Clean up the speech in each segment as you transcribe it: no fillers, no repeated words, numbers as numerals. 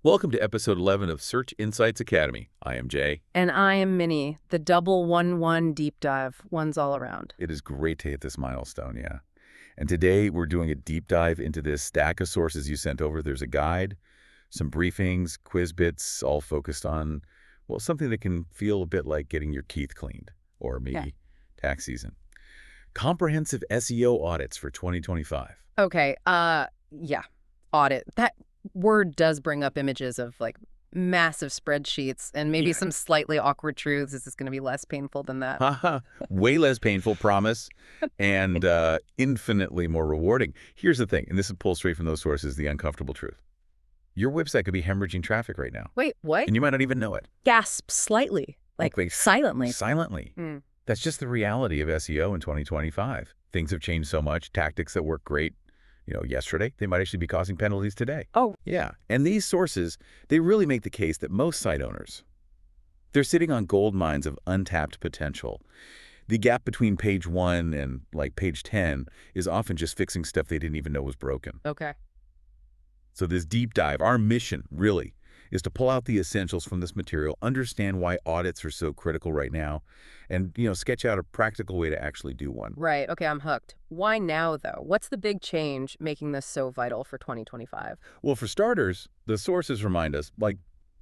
Welcome to episode 11 of Search Insights Academy. I am Jay. And I am Minnie, the double 1-1 deep dive, ones all around. It is great to hit this milestone, yeah. And today we're doing a deep dive into this stack of sources you sent over. There's a guide, some briefings, quiz bits, all focused on, well, something that can feel a bit like getting your teeth cleaned, or maybe tax season. Comprehensive SEO audits for 2025. Okay, yeah, audit. That word does bring up images of like massive spreadsheets and maybe some slightly awkward truths. Is this going to be less painful than that? Haha, way less painful, promise, and infinitely more rewarding. Here's the thing, and this is pulled straight from those sources, the uncomfortable truth. Your website could be hemorrhaging traffic right now. Wait, what? And you might not even know it. Gasp slightly, like silently. Silently. That's just the reality of SEO in 2025. Things have changed so much. Tactics that work great, yesterday, they might actually be causing penalties today. Oh. Yeah. And these sources, they really make the case that most site owners, they're sitting on gold mines of untapped potential. The gap between page 1 and page 10 is often just fixing stuff they didn't even know was broken. Okay. So this deep dive, our mission really is to pull out the essentials from this material, understand why audits are so critical right now, and sketch out a practical way to actually do one. Right. Okay, I'm hooked. Why now, though? What's the big change making this so vital for 2025? Well, for starters, the sources remind us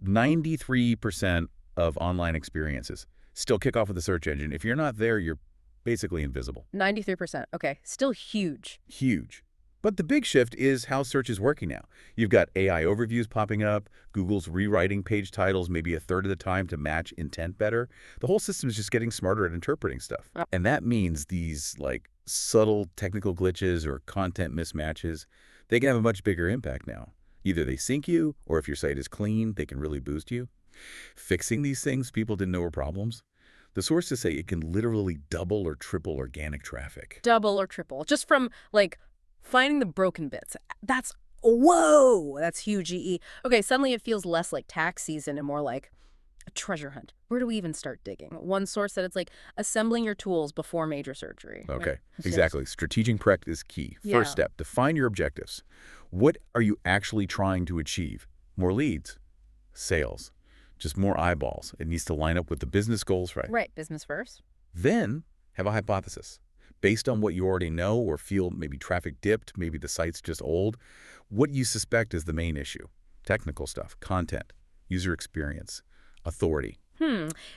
93% of online experiences still kick off with the search engine. If you're not there, you're basically invisible. 93%. Okay, still huge. Huge. But the big shift is how search is working now. You've got AI overviews popping up, Google's rewriting page titles maybe a third of the time to match intent better. The whole system is just getting smarter at interpreting stuff. And that means these subtle technical glitches or content mismatches, they can have a much bigger impact now. Either they sink you, or if your site is clean, they can really boost you. Fixing these things people didn't know were problems. The sources say it can literally double or triple organic traffic. Double or triple. Just from finding the broken bits. Whoa, that's huge EE. Okay, suddenly it feels less like tax season and more like a treasure hunt. Where do we even start digging? One source said it's like assembling your tools before major surgery. Okay, exactly. Strategic prep is key. First step, define your objectives. What are you actually trying to achieve? More leads, sales, just more eyeballs. It needs to line up with the business goals, right? Right, business first. Then have a hypothesis. Based on what you already know or feel maybe traffic dipped, maybe the site's just old, what you suspect is the main issue. Technical stuff, content, user experience, authority.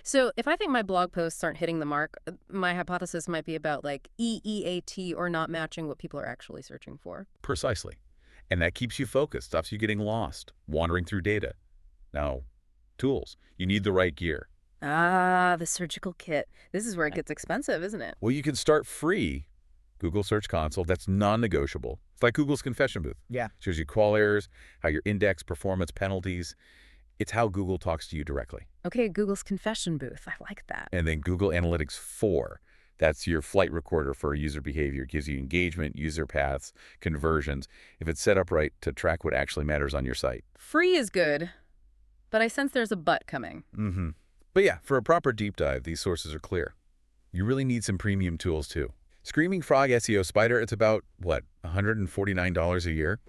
So if I think my blog posts aren't hitting the mark, my hypothesis might be about EEAT or not matching what people are actually searching for. Precisely. And that keeps you focused, stops you getting lost, wandering through data. Now, tools. You need the right gear. Ah, the surgical kit. This is where it gets expensive, isn't it? Well, you can start free. Google Search Console, that's non-negotiable. It's like Google's confession booth. Yeah. Shows you call errors, how your index, performance, penalties. It's how Google talks to you directly. Okay, Google's confession booth. I like that. And then Google Analytics 4. That's your flight recorder for user behavior. It gives you engagement, user paths, conversions, if it's set up right to track what actually matters on your site. Free is good, but I sense there's a but coming. But yeah, for a proper deep dive, these sources are clear. You really need some premium tools too. Screaming Frog SEO Spider, it's about, $149 a year?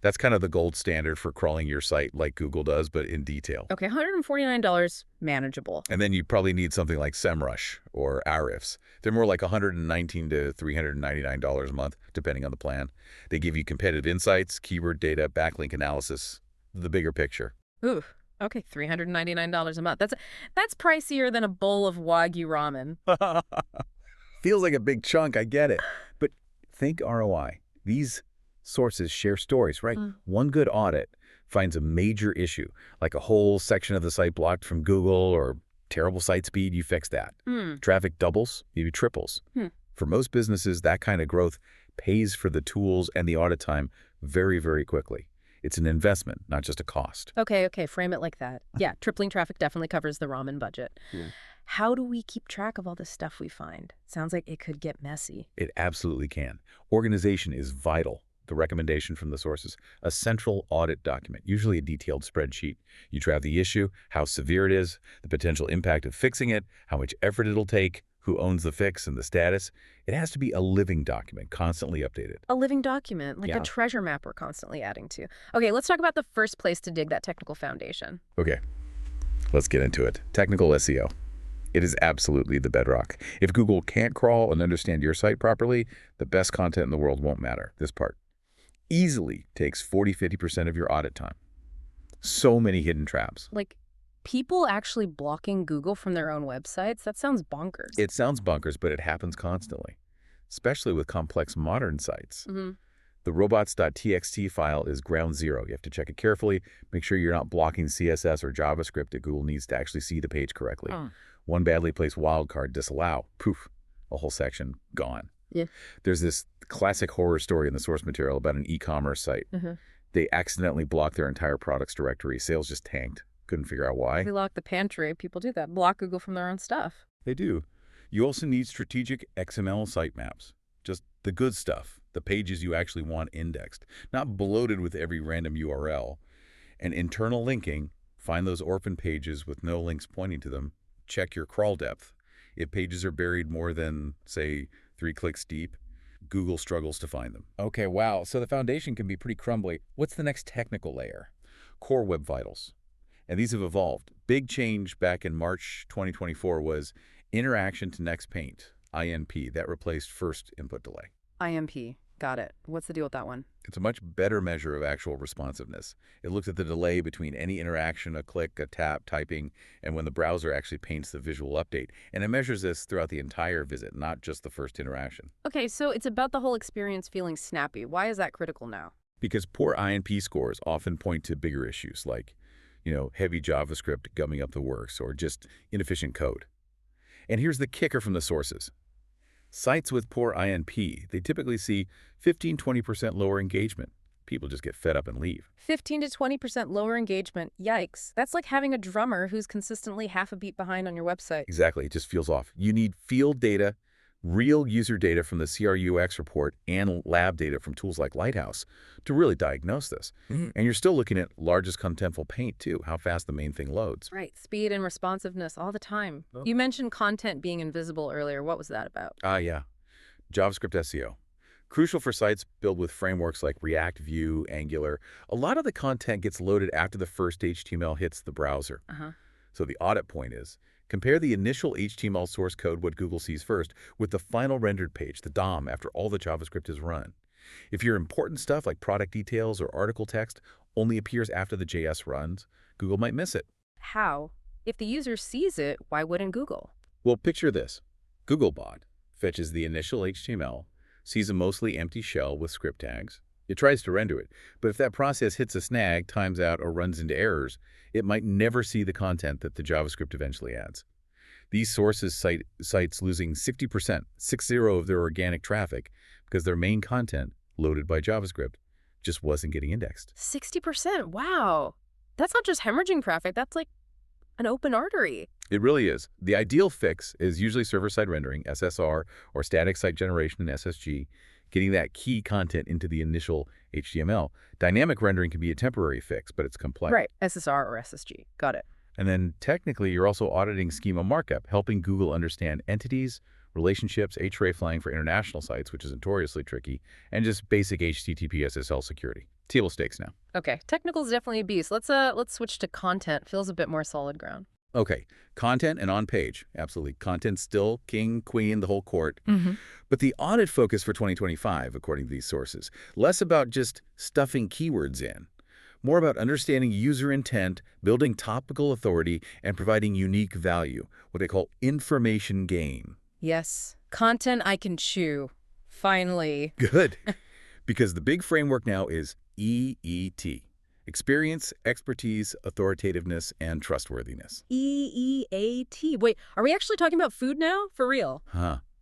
That's kind of the gold standard for crawling your site like Google does, but in detail. Okay, $149, manageable. And then you probably need something like SEMrush or Ahrefs. They're more like $119 to $399 a month, depending on the plan. They give you competitive insights, keyword data, backlink analysis, the bigger picture. Ooh. Okay, $399 a month. That's pricier than a bowl of Wagyu ramen. Feels like a big chunk, I get it. But think ROI. These sources share stories, right? One good audit finds a major issue, like a whole section of the site blocked from Google or terrible site speed, you fix that. Traffic doubles, maybe triples. For most businesses, that kind of growth pays for the tools and the audit time very, very quickly. It's an investment, not just a cost. Okay, frame it like that. Yeah, tripling traffic definitely covers the ramen budget. How do we keep track of all this stuff we find? Sounds like it could get messy. It absolutely can. Organization is vital. The recommendation from the sources, a central audit document, usually a detailed spreadsheet. You track the issue, how severe it is, the potential impact of fixing it, how much effort it'll take, who owns the fix and the status. It has to be a living document, constantly updated. A living document, like a Yeah. treasure map we're constantly adding to. Okay, let's talk about the first place to dig that technical foundation. Okay, let's get into it. Technical SEO. It is absolutely the bedrock. If Google can't crawl and understand your site properly, the best content in the world won't matter. This part easily takes 40–50% of your audit time. So many hidden traps. Like, people actually blocking Google from their own websites? That sounds bonkers. It sounds bonkers, but it happens constantly, especially with complex modern sites. Mm-hmm. The robots.txt file is ground zero. You have to check it carefully. Make sure you're not blocking CSS or JavaScript that Google needs to actually see the page correctly. One badly placed wildcard, disallow, poof, a whole section gone. Yeah. There's this classic horror story in the source material about an e-commerce site. Mm-hmm. They accidentally blocked their entire products directory. Sales just tanked. Couldn't figure out why. We lock the pantry. People do that. Block Google from their own stuff. They do. You also need strategic XML sitemaps. Just the good stuff, the pages you actually want indexed, not bloated with every random URL. And internal linking, find those orphan pages with no links pointing to them. Check your crawl depth. If pages are buried more than, say, 3 clicks deep, Google struggles to find them. Okay, wow. So the foundation can be pretty crumbly. What's the next technical layer? Core Web Vitals. And these have evolved. Big change back in March 2024 was interaction to next paint, INP. That replaced first input delay. IMP. Got it. What's the deal with that one? It's a much better measure of actual responsiveness. It looks at the delay between any interaction, a click, a tap, typing, and when the browser actually paints the visual update. And it measures this throughout the entire visit, not just the first interaction. Okay, so it's about the whole experience feeling snappy. Why is that critical now? Because poor INP scores often point to bigger issues like, heavy JavaScript gumming up the works or just inefficient code. And here's the kicker from the sources. Sites with poor INP, they typically see 15–20% lower engagement. People just get fed up and leave. 15 to 20% lower engagement. Yikes. That's like having a drummer who's consistently half a beat behind on your website. Exactly. It just feels off. You need field data, real user data from the CRUX report, and lab data from tools like Lighthouse to really diagnose this. And you're still looking at largest contentful paint, too, how fast the main thing loads. Right. Speed and responsiveness all the time. You mentioned content being invisible earlier. What was that about? Yeah. JavaScript SEO. Crucial for sites built with frameworks like React, Vue, Angular. A lot of the content gets loaded after the first HTML hits the browser. So the audit point is, compare the initial HTML source code, what Google sees first, with the final rendered page, the DOM, after all the JavaScript is run. If your important stuff like product details or article text only appears after the JS runs, Google might miss it. How? If the user sees it, why wouldn't Google? Well, picture this. Googlebot fetches the initial HTML, sees a mostly empty shell with script tags. It tries to render it, but if that process hits a snag, times out, or runs into errors, it might never see the content that the JavaScript eventually adds. These sources cite sites losing 60%, 60 of their organic traffic because their main content, loaded by JavaScript, just wasn't getting indexed. 60%? Wow. That's not just hemorrhaging traffic. That's like an open artery. It really is. The ideal fix is usually server-side rendering, SSR, or static site generation in SSG, getting that key content into the initial HTML. Dynamic rendering can be a temporary fix, but it's complex. Right. SSR or SSG. Got it. And then technically, you're also auditing schema markup, helping Google understand entities, relationships, href flagging for international sites, which is notoriously tricky, and just basic HTTP SSL security. Table stakes now. Okay. Technical is definitely a beast. Let's switch to content. Feels a bit more solid ground. Okay, content and on-page. Absolutely. Content's still king, queen, the whole court. Mm-hmm. But the audit focus for 2025, according to these sources, less about just stuffing keywords in, more about understanding user intent, building topical authority, and providing unique value, what they call information gain. Yes. Content I can chew. Finally. Good. Because the big framework now is EET. Experience, expertise, authoritativeness, and trustworthiness. EEAT. Wait, are we actually talking about food now? For real?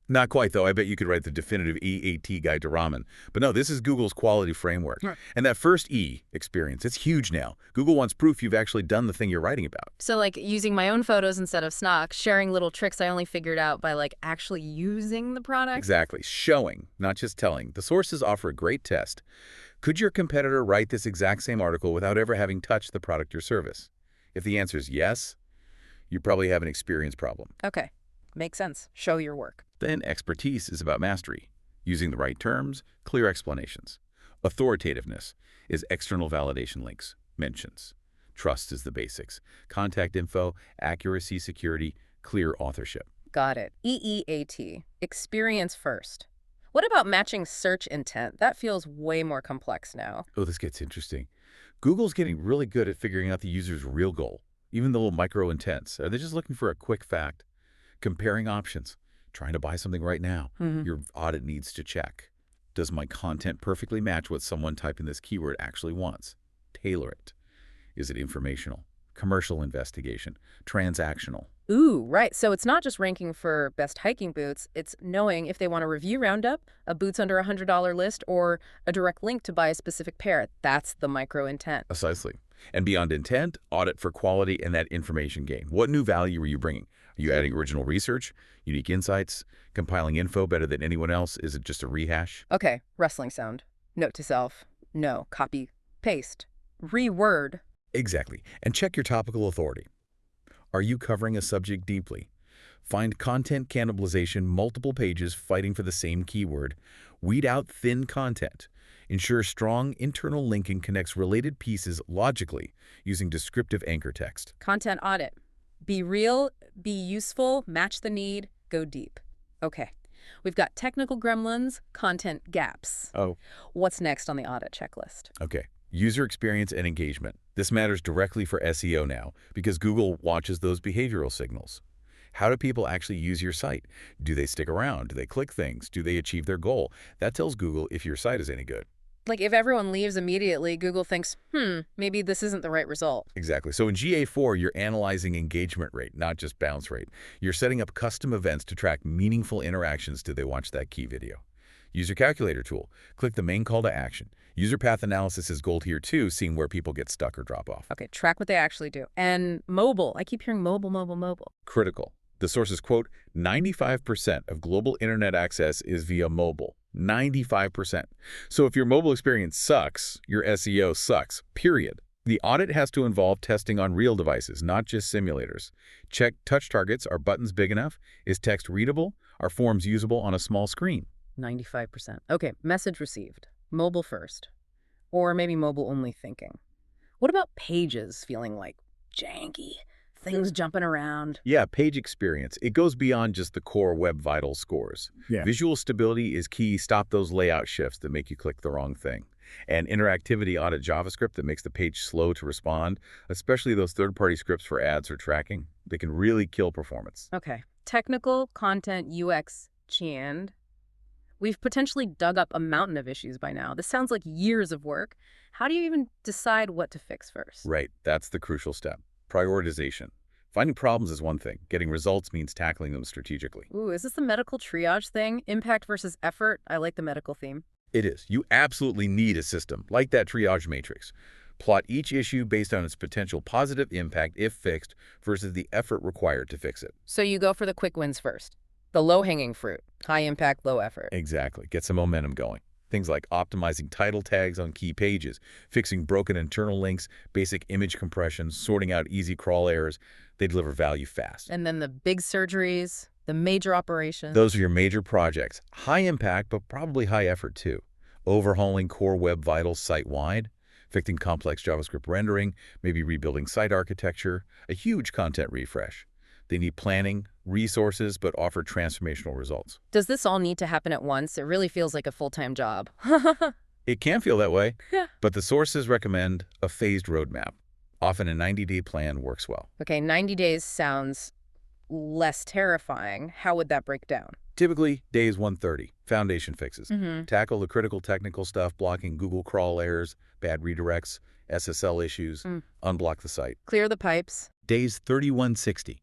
Not quite, though. I bet you could write the definitive EAT guide to ramen. But no, this is Google's quality framework. Right. And that first E, experience, it's huge now. Google wants proof you've actually done the thing you're writing about. So like using my own photos instead of stock, sharing little tricks I only figured out by like actually using the product? Exactly. Showing, not just telling. The sources offer a great test. Could your competitor write this exact same article without ever having touched the product or service? If the answer is yes, you probably have an experience problem. Okay. Makes sense. Show your work. Then expertise is about mastery, using the right terms, clear explanations. Authoritativeness is external validation links, mentions. Trust is the basics. Contact info, accuracy, security, clear authorship. Got it. EEAT. Experience first. What about matching search intent? That feels way more complex now. Oh, this gets interesting. Google's getting really good at figuring out the user's real goal, even the little micro intents. Are they just looking for a quick fact? Comparing options. Trying to buy something right now. Your audit needs to check. Does my content perfectly match what someone typing this keyword actually wants? Tailor it. Is it informational? Commercial investigation? Transactional? Ooh, right. So it's not just ranking for best hiking boots. It's knowing if they want a review roundup, a boots under $100 list, or a direct link to buy a specific pair. That's the micro intent. Precisely. And beyond intent, audit for quality and that information gain. What new value are you bringing? Are you adding original research, unique insights, compiling info better than anyone else? Is it just a rehash? Okay, wrestling sound. Note to self. No. Copy. Paste. Reword. Exactly. And check your topical authority. Are you covering a subject deeply? Find content cannibalization, multiple pages fighting for the same keyword. Weed out thin content. Ensure strong internal linking connects related pieces logically using descriptive anchor text. Content audit. Be real, be useful, match the need, go deep. Okay. We've got technical gremlins, content gaps. Oh. What's next on the audit checklist? Okay. User experience and engagement. This matters directly for SEO now because Google watches those behavioral signals. How do people actually use your site? Do they stick around? Do they click things? Do they achieve their goal? That tells Google if your site is any good. Like if everyone leaves immediately, Google thinks, maybe this isn't the right result. Exactly. So in GA4, you're analyzing engagement rate, not just bounce rate. You're setting up custom events to track meaningful interactions. Do they watch that key video? User calculator tool. Click the main call to action. User path analysis is gold here too, seeing where people get stuck or drop off. Okay, track what they actually do. And mobile. I keep hearing mobile, mobile, mobile. Critical. The sources quote, 95% of global internet access is via mobile. 95%. So if your mobile experience sucks, your SEO sucks, period. The audit has to involve testing on real devices, not just simulators. Check touch targets. Are buttons big enough? Is text readable? Are forms usable on a small screen? 95%. Okay, message received. Mobile first. Or maybe mobile-only thinking. What about pages feeling like janky? Things jumping around. Yeah, page experience. It goes beyond just the core Web Vitals scores. Yeah. Visual stability is key. Stop those layout shifts that make you click the wrong thing. And interactivity audit JavaScript that makes the page slow to respond, especially those third-party scripts for ads or tracking. They can really kill performance. Okay. Technical, content, UX, and we've potentially dug up a mountain of issues by now. This sounds like years of work. How do you even decide what to fix first? Right. That's the crucial step. Prioritization. Finding problems is one thing. Getting results means tackling them strategically. Ooh, is this the medical triage thing? Impact versus effort? I like the medical theme. It is. You absolutely need a system like that triage matrix. Plot each issue based on its potential positive impact if fixed versus the effort required to fix it. So you go for the quick wins first. The low-hanging fruit. High impact, low effort. Exactly. Get some momentum going. Things like optimizing title tags on key pages, fixing broken internal links, basic image compression, sorting out easy crawl errors. They deliver value fast. And then the big surgeries, the major operations. Those are your major projects. High impact, but probably high effort too. Overhauling Core Web Vitals site-wide, fixing complex JavaScript rendering, maybe rebuilding site architecture, a huge content refresh. They need planning, resources, but offer transformational results. Does this all need to happen at once? It really feels like a full-time job. It can feel that way, Yeah. but the sources recommend a phased roadmap. Often a 90-day plan works well. Okay, 90 days sounds less terrifying. How would that break down? Typically, days 130, foundation fixes. Mm-hmm. Tackle the critical technical stuff, blocking Google crawl errors, bad redirects, SSL issues, unblock the site. Clear the pipes. Days 3160.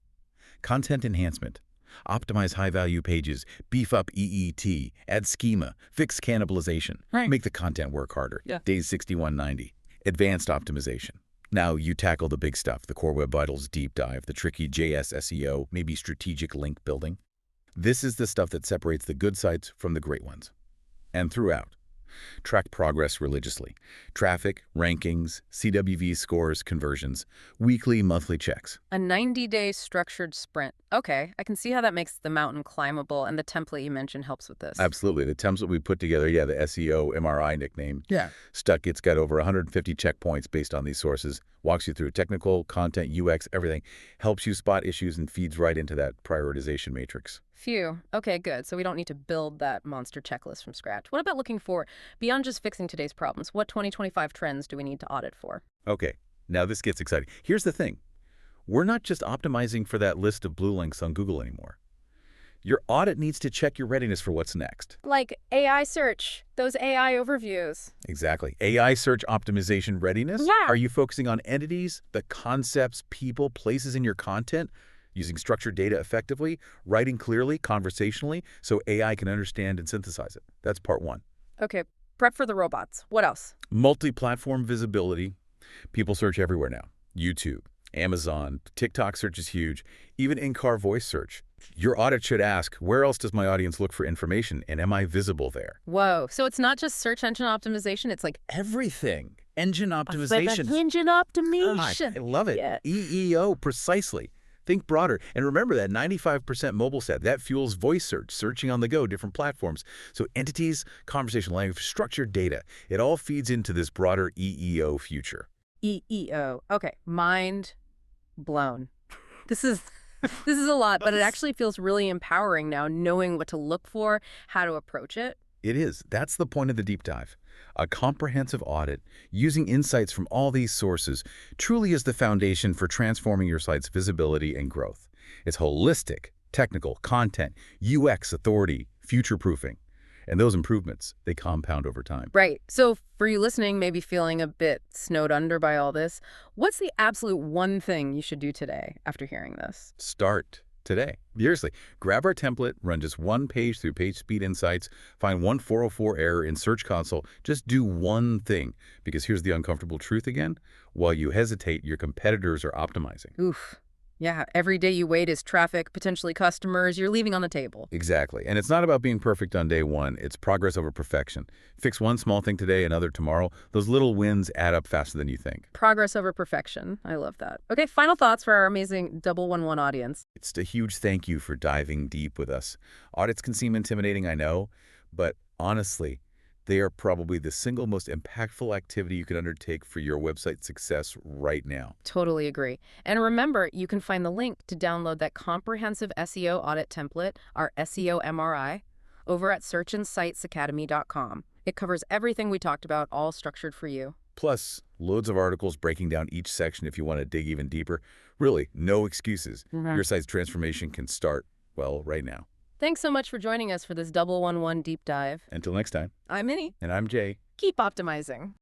Content enhancement. Optimize high-value pages, beef up EET, add schema, fix cannibalization, Right. make the content work harder. Yeah. Days 6190. Advanced optimization. Now you tackle the big stuff, the Core Web Vitals deep dive, the tricky JS SEO, maybe strategic link building. This is the stuff that separates the good sites from the great ones. And throughout, Track progress religiously. Traffic, rankings, CWV scores, conversions, weekly, monthly checks. A 90-day structured sprint. Okay, I can see how that makes the mountain climbable, and the template you mentioned helps with this. Absolutely. The template we put together, yeah, the SEO MRI nickname. Yeah. Stuck. It's got over 150 checkpoints based on these sources. Walks you through technical, content, UX, everything. Helps you spot issues and feeds right into that prioritization matrix. Phew. Okay, good. So we don't need to build that monster checklist from scratch. What about looking for, beyond just fixing today's problems, what 2025 trends do we need to audit for? Okay, now this gets exciting. Here's the thing. We're not just optimizing for that list of blue links on Google anymore. Your audit needs to check your readiness for what's next. Like AI search, those AI overviews. Exactly. AI search optimization readiness? Yeah. Are you focusing on entities, the concepts, people, places in your content, using structured data effectively, writing clearly, conversationally, so AI can understand and synthesize it? That's part one. Okay, prep for the robots. What else? Multi-platform visibility. People search everywhere now. YouTube, Amazon, TikTok search is huge, even in-car voice search. Your audit should ask, where else does my audience look for information, and am I visible there? Whoa, so it's not just search engine optimization, it's like Everything. Engine optimization. engine optimization. I love it. Yeah. EEO, precisely. Think broader. And remember that 95% mobile set, that fuels voice search, searching on the go, different platforms. So entities, conversational language, structured data, it all feeds into this broader EEO future. EEO. Okay, mind blown. This is a lot, but it actually feels really empowering now, knowing what to look for, how to approach it. It is. That's the point of the deep dive. A comprehensive audit, using insights from all these sources, truly is the foundation for transforming your site's visibility and growth. It's holistic, technical, content, UX authority, future-proofing. And those improvements, they compound over time. Right. So for you listening, maybe feeling a bit snowed under by all this, what's the absolute one thing you should do today after hearing this? Start today. Seriously, grab our template, run just one page through PageSpeed Insights, find one 404 error in Search Console. Just do one thing, because here's the uncomfortable truth again. While you hesitate, your competitors are optimizing. Oof. Yeah, every day you wait is traffic, potentially customers, you're leaving on the table. Exactly. And it's not about being perfect on day one. It's progress over perfection. Fix one small thing today, another tomorrow. Those little wins add up faster than you think. Progress over perfection. I love that. Okay, final thoughts for our amazing 111 audience. It's a huge thank you for diving deep with us. Audits can seem intimidating, I know, but honestly, they are probably the single most impactful activity you can undertake for your website success right now. Totally agree. And remember, you can find the link to download that comprehensive SEO audit template, our SEO MRI, over at searchandsitesacademy.com. It covers everything we talked about, all structured for you. Plus, loads of articles breaking down each section if you want to dig even deeper. Really, no excuses. Your site's transformation can start, well, right now. Thanks so much for joining us for this 111 deep dive. Until next time, I'm Minnie. and I'm Jay. Keep optimizing.